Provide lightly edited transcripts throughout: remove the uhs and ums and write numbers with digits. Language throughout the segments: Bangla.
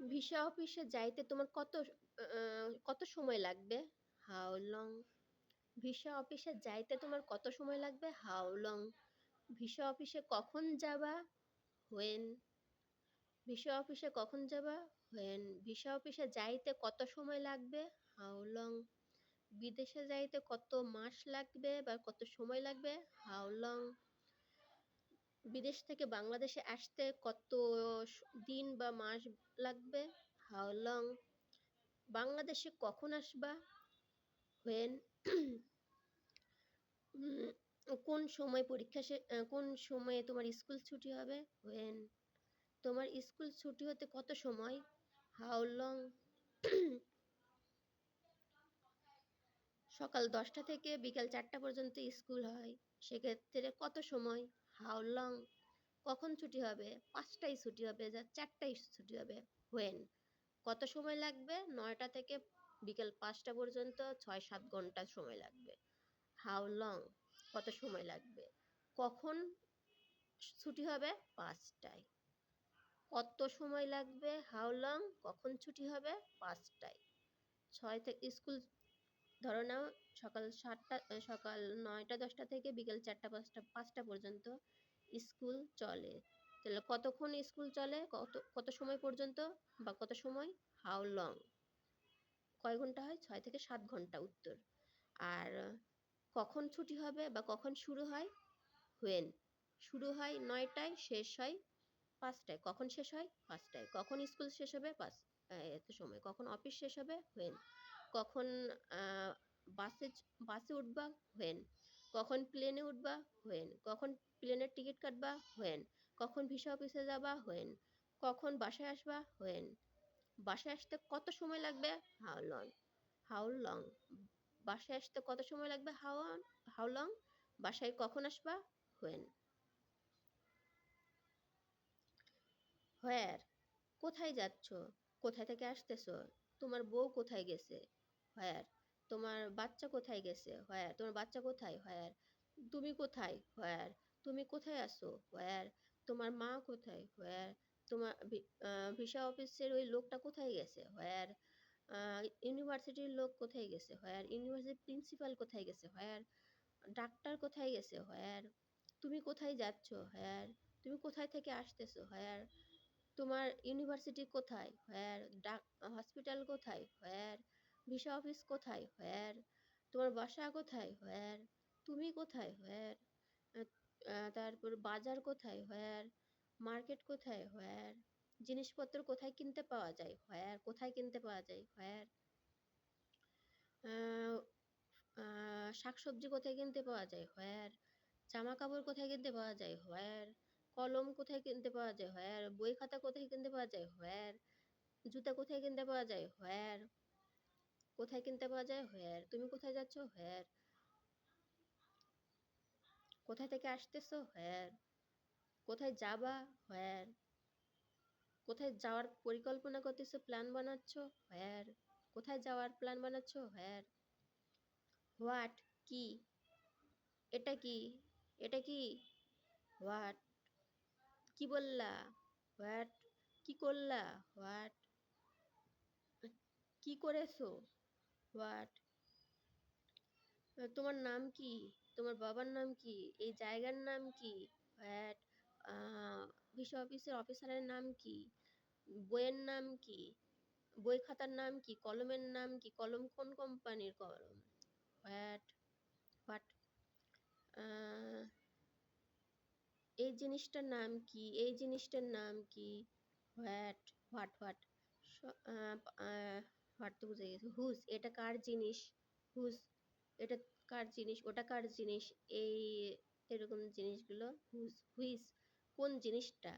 ভিসা অফিসে যাইতে তোমার কত সময় লাগবে? How long? ভিসা অফিসে যাইতে তোমার কত সময় লাগবে? How long? ভিসা অফিসে কখন যাবা? When? ভিসা অফিসে কখন যাবা? When? ভিসা অফিসে যাইতে কত সময় লাগবে? How long? বিদেশে যাইতে কত মাস লাগবে বা কত সময় লাগবে? How long? বিদেশ থেকে বাংলাদেশে আসতে কত দিন বা মাস লাগবে? How long? বাংলাদেশে কখন আসবা? When? উম কোন সময়ে তোমার স্কুল ছুটি হবে? When? তোমার স্কুল ছুটি হতে কত সময়? How long? সকাল ১০টা থেকে বিকাল ৪টা পর্যন্ত স্কুল হয়। সেক্ষেত্রে কত সময়? How long? কখন ছুটি হবে? ৫টায় ছুটি হবে, ৪টায় ছুটি হবে। When? কত সময় লাগবে? ৯টা থেকে বিকেল ৫টা পর্যন্ত ৬-৭ ঘন্টা সময় লাগবে। How long? কত সময় লাগবে? কখন ছুটি হবে? ৫টায়। কত সময় লাগবে? How long? কখন ছুটি হবে? ৫টায়। ৬ থেকে স্কুল ধরো নাও সকাল ৯টা-১০টা থেকে বিকেল ৪টা-৫টা পর্যন্ত স্কুল চলে। তাহলে কতক্ষণ স্কুল চলে? কত সময় পর্যন্ত বা কত সময়? How long? কয় ঘন্টা হয়? ৬ থেকে ৭ ঘন্টা উত্তর। আর কখন ছুটি হবে বা কখন শুরু হয়? When? শুরু হয় ৯টায়, শেষ হয় ৫টায়। কখন শেষ হয়? ৫টায়। কখন স্কুল শেষ হবে? এত সময়। কখন অফিস শেষ হবে? When? কখন আ বাসে উঠবা? When? কখন প্লেনে উঠবা? When? কখন প্লেনের টিকিট কাটবা? When? কখন ভিসা অফিসে যাবা? When? কখন বাসায় আসবা? When? বাসায় আসতে কত সময় লাগবে? How long? How long? বাসায় আসতে কত সময় লাগবে? How long? বাসায় কখন আসবা? When? Where? কোথায় যাচ্ছ? কোথায় থেকে আসতেছো? তোমার বউ কোথায় গেছে? Where? তোমার বাচ্চা কোথায় গেছে? Where? তোমার বাচ্চা কোথায়? Where? তুমি কোথায়? Where? তুমি কোথায় আছো? Where? তোমার মা কোথায়? Where? তোমার ভিসা অফিসের ওই লোকটা কোথায় গেছে? Where? ইউনিভার্সিটির লোক কোথায় গেছে? Where? ইউনিভার্সিটির প্রিন্সিপাল কোথায় গেছে? Where? ডাক্তার কোথায় গেছে? Where? তুমি কোথায় যাচ্ছ? Where? তুমি কোথায় থেকে আসতেছো? Where? তোমার ইউনিভার্সিটি কোথায়? Where? হসপিটাল কোথায়? Where? ভিসা অফিস কোথায়? Where? তোমার বাসা কোথায়? Where? তুমি কোথায়? Where? আ তারপর বাজার কোথায়? Where? মার্কেট কোথায়? Where? জিনিসপত্র কোথায় কিনতে পাওয়া যায়? Where? কোথায় কিনতে পাওয়া যায়? Where? আ আ শাকসবজি কোথায় কিনতে পাওয়া যায়? Where? জামাকাপড় কোথায় কিনতে পাওয়া যায়? Where? কলম কোথায় কিনতে পাওয়া যায়? Where? বই খাতা কোথায় কিনতে পাওয়া যায়? Where? জুতা কোথায় কিনতে পাওয়া যায়? Where? কোথায় কিনতে পাওয়া যায়? Where? তুমি কোথায় যাচ্ছ? Where? কোথায় থেকে আসতেছো? Where? কোথায় যাবা? Where? কোথায় যাওয়ার পরিকল্পনা করতেছো, প্ল্যান বানাচ্ছ? Where? কোথায় যাওয়ার প্ল্যান বানাচ্ছ? Where? What? কি? এটা কি? এটা কি? What? কি বললা? What? কি করলা? What? কি করেছো? What? তোমার নাম কি? তোমার বাবার নাম কি? এই জায়গার নাম কি? What? আ ভিসা অফিসের অফিসারের নাম কি? বইয়ের নাম কি? বই খাতার নাম কি? কলমের নাম কি? কলম কোন কোম্পানির কলম? What? What? আ এই জিনিসটার নাম কি? এই জিনিসটার নাম কি? What? What? What? Saw a a What তো বুঝে গেছি। Whose? এটা কার জিনিস? Whose? এটা কার জিনিস? ওটা কার জিনিস? এরকম জিনিসগুলো হুইচ কোন জিনিসটা?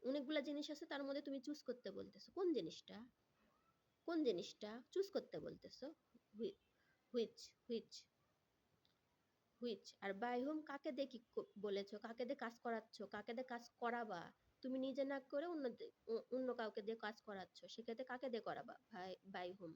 অনেকগুলা জিনিস আছে, তার মধ্যে তুমি চুজ করতে বলতেছো। কোন জিনিসটা? কোন জিনিসটা? চুজ করতে বলতেছো। হুই which which which are by whom কাকে দিয়ে কি বলেছো? কাকে দিয়ে কাজ করাচ্ছ? কাকে দিয়ে কাজ করাবা? তুমি নিজে না করে অন্য কাউকে দিয়ে কাজ করাচ্ছ। সেক্ষেত্রে কাকে দিয়ে করাবা? By whom.